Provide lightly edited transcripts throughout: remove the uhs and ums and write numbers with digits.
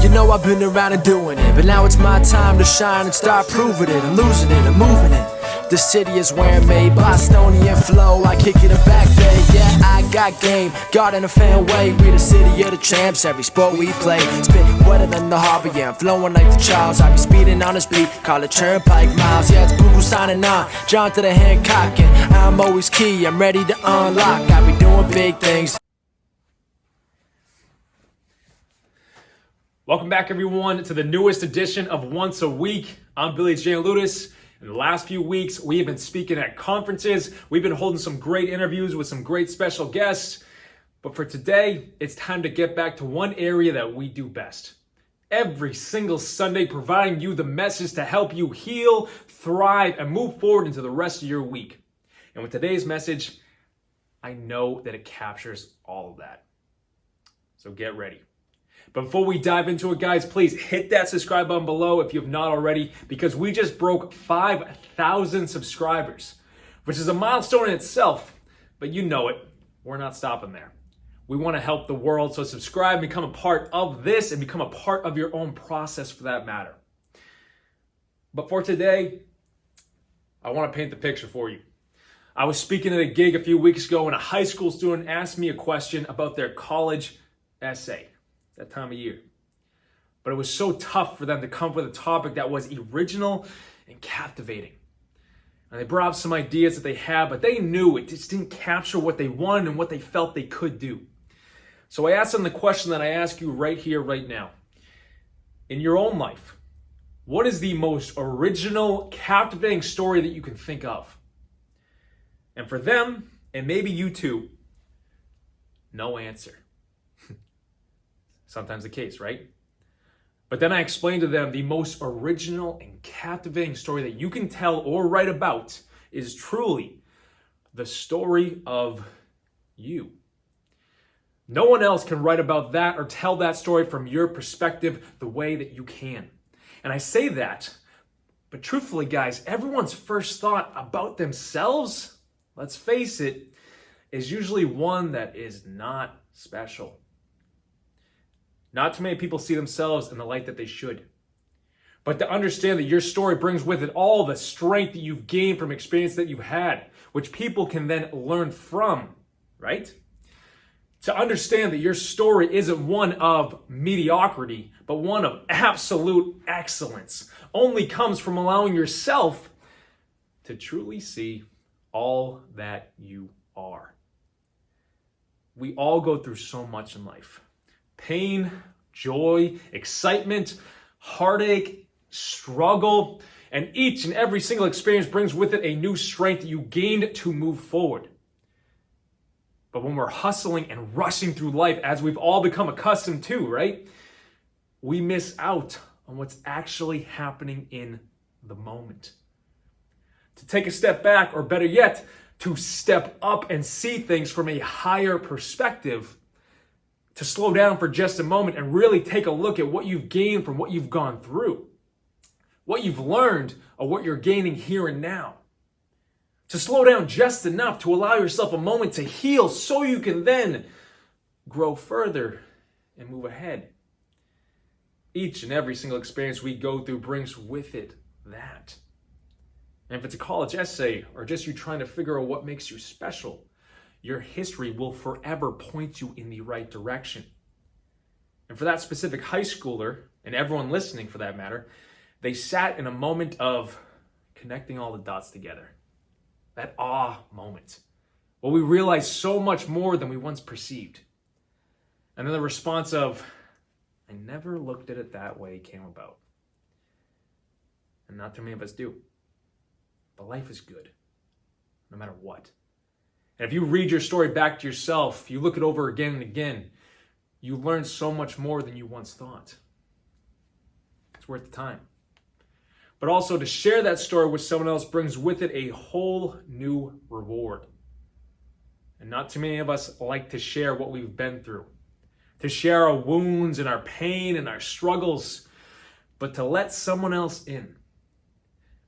You know I've been around and doing it, but now it's my time to shine and start proving it. I'm losing it, I'm moving it. The city is where I'm made, Bostonian flow, I kick it a back day. Yeah, I got game, got in a fan way. We the city of the champs, every sport we play. Spit wetter than the harbor, yeah, I'm flowing like the Charles. I be speeding on this beat, call it turnpike miles. Yeah, it's Google signing on, John to the Hancock, and I'm always key, I'm ready to unlock. I be doing big things. Welcome back, everyone, to the newest edition of Once a Week. I'm Billy J. Ludis. In the last few weeks, we have been speaking at conferences. We've been holding some great interviews with some great special guests. But for today, it's time to get back to one area that we do best. Every single Sunday, providing you the message to help you heal, thrive, and move forward into the rest of your week. And with today's message, I know that it captures all of that. So get ready. But before we dive into it, guys, please hit that subscribe button below if you have not already, because we just broke 5,000 subscribers, which is a milestone in itself, but you know it, we're not stopping there. We want to help the world, so subscribe, become a part of this, and become a part of your own process for that matter. But for today, I want to paint the picture for you. I was speaking at a gig a few weeks ago, and a high school student asked me a question about their college essay. That time of year. But it was so tough for them to come up with a topic that was original and captivating. And they brought up some ideas that they had, but they knew it just didn't capture what they wanted and what they felt they could do. So I asked them the question that I ask you right here, right now. In your own life, what is the most original, captivating story that you can think of? And for them, and maybe you too, no answer. Sometimes the case, right? But then I explained to them the most original and captivating story that you can tell or write about is truly the story of you. No one else can write about that or tell that story from your perspective the way that you can. And I say that, but truthfully, guys, everyone's first thought about themselves, let's face it, is usually one that is not special. Not too many people see themselves in the light that they should. But to understand that your story brings with it all the strength that you've gained from experience that you've had, which people can then learn from, right? To understand that your story isn't one of mediocrity, but one of absolute excellence, only comes from allowing yourself to truly see all that you are. We all go through so much in life. Pain, joy, excitement, heartache, struggle, and each and every single experience brings with it a new strength that you gained to move forward. But when we're hustling and rushing through life, as we've all become accustomed to, right? We miss out on what's actually happening in the moment. To take a step back, or better yet, to step up and see things from a higher perspective, to slow down for just a moment and really take a look at what you've gained from what you've gone through, what you've learned, or what you're gaining here and now. To slow down just enough to allow yourself a moment to heal so you can then grow further and move ahead. Each and every single experience we go through brings with it that. And if it's a college essay or just you trying to figure out what makes you special, your history will forever point you in the right direction. And for that specific high schooler, and everyone listening for that matter, they sat in a moment of connecting all the dots together. That awe moment. Well, we realized so much more than we once perceived. And then the response of, I never looked at it that way, came about. And not too many of us do. But life is good, no matter what. And if you read your story back to yourself, you look it over again and again, you learn so much more than you once thought. It's worth the time. But also to share that story with someone else brings with it a whole new reward. And not too many of us like to share what we've been through, to share our wounds and our pain and our struggles, but to let someone else in.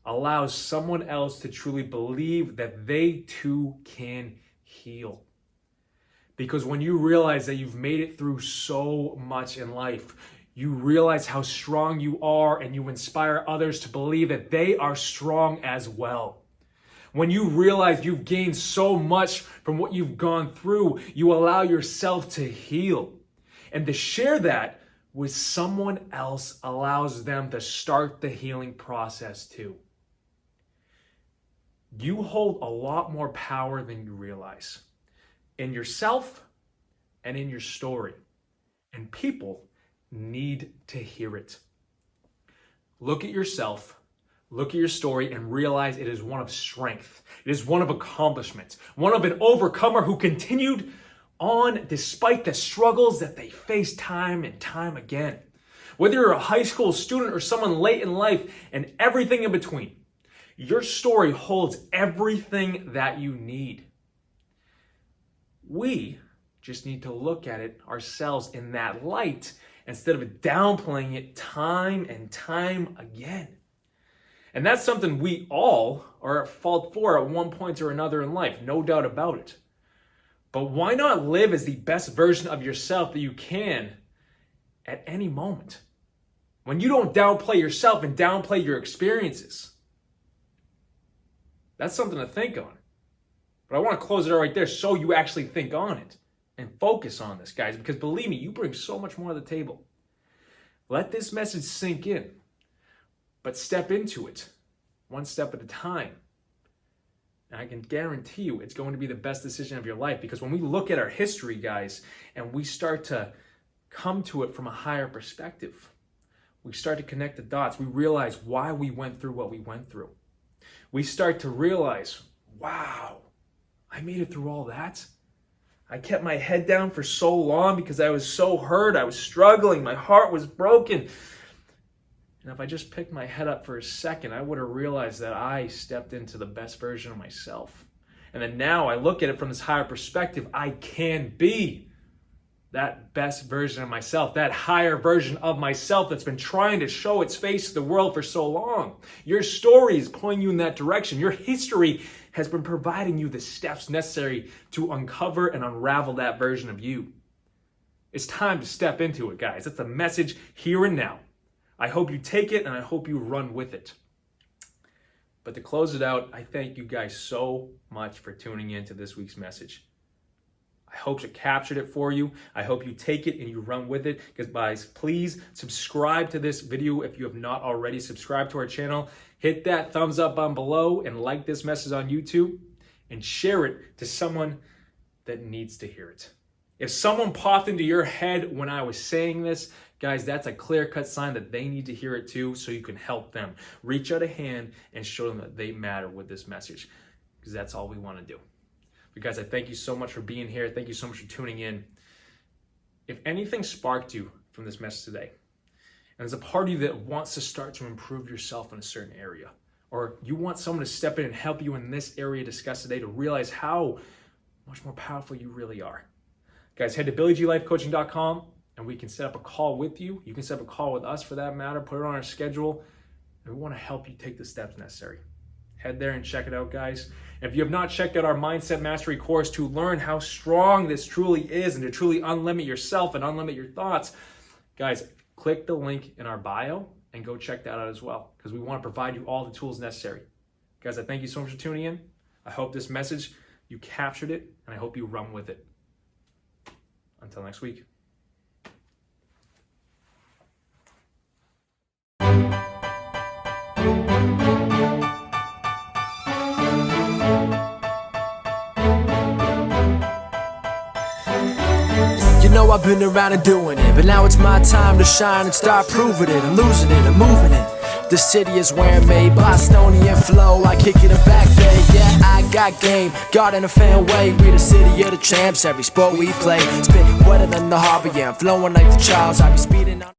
allows someone else to truly believe that they too can heal. Because when you realize that you've made it through so much in life, you realize how strong you are, and you inspire others to believe that they are strong as well. When you realize you've gained so much from what you've gone through, you allow yourself to heal. And to share that with someone else allows them to start the healing process too. You hold a lot more power than you realize in yourself and in your story. And people need to hear it. Look at yourself, look at your story, and realize it is one of strength. It is one of accomplishment, one of an overcomer who continued on despite the struggles that they faced time and time again. Whether you're a high school student or someone late in life and everything in between, your story holds everything that you need. We just need to look at it ourselves in that light instead of downplaying it time and time again. And that's something we all are at fault for at one point or another in life, no doubt about it. But why not live as the best version of yourself that you can at any moment? When you don't downplay yourself and downplay your experiences. That's something to think on. But I want to close it out right there so you actually think on it and focus on this, guys, because believe me, you bring so much more to the table. Let this message sink in, but step into it one step at a time. And I can guarantee you it's going to be the best decision of your life, because when we look at our history, guys, and we start to come to it from a higher perspective, we start to connect the dots. We realize why we went through what we went through. We start to realize, wow, I made it through all that. I kept my head down for so long because I was so hurt. I was struggling. My heart was broken. And if I just picked my head up for a second, I would have realized that I stepped into the best version of myself. And then now I look at it from this higher perspective. I can be that best version of myself, that higher version of myself that's been trying to show its face to the world for so long. Your story is pulling you in that direction. Your history has been providing you the steps necessary to uncover and unravel that version of you. It's time to step into it, guys. That's the message here and now. I hope you take it and I hope you run with it. But to close it out, I thank you guys so much for tuning in to this week's message. I hope it captured it for you. I hope you take it and you run with it. Guys, please subscribe to this video if you have not already. Subscribe to our channel. Hit that thumbs up button below and like this message on YouTube and share it to someone that needs to hear it. If someone popped into your head when I was saying this, guys, that's a clear-cut sign that they need to hear it too, so you can help them. Reach out a hand and show them that they matter with this message, because that's all we want to do. But guys, I thank you so much for being here. Thank you so much for tuning in. If anything sparked you from this message today, and there's a part of you that wants to start to improve yourself in a certain area, or you want someone to step in and help you in this area discussed today to realize how much more powerful you really are, guys, head to BillyGLifeCoaching.com and we can set up a call with you. You can set up a call with us for that matter. Put it on our schedule, and we want to help you take the steps necessary. Head there and check it out, guys. And if you have not checked out our Mindset Mastery course to learn how strong this truly is and to truly unlimit yourself and unlimit your thoughts, guys, click the link in our bio and go check that out as well, because we want to provide you all the tools necessary. Guys, I thank you so much for tuning in. I hope this message, you captured it, and I hope you run with it. Until next week. You know I've been around and doing it, but now it's my time to shine and start proving it. I'm losing it, I'm moving it. The city is where I'm made, Bostonian flow, I kick it in back bay. Yeah, I got game, got in a fan way. We the city of the champs, every sport we play. Spit wetter than the harbor, yeah, I'm flowing like the Charles. I be speeding on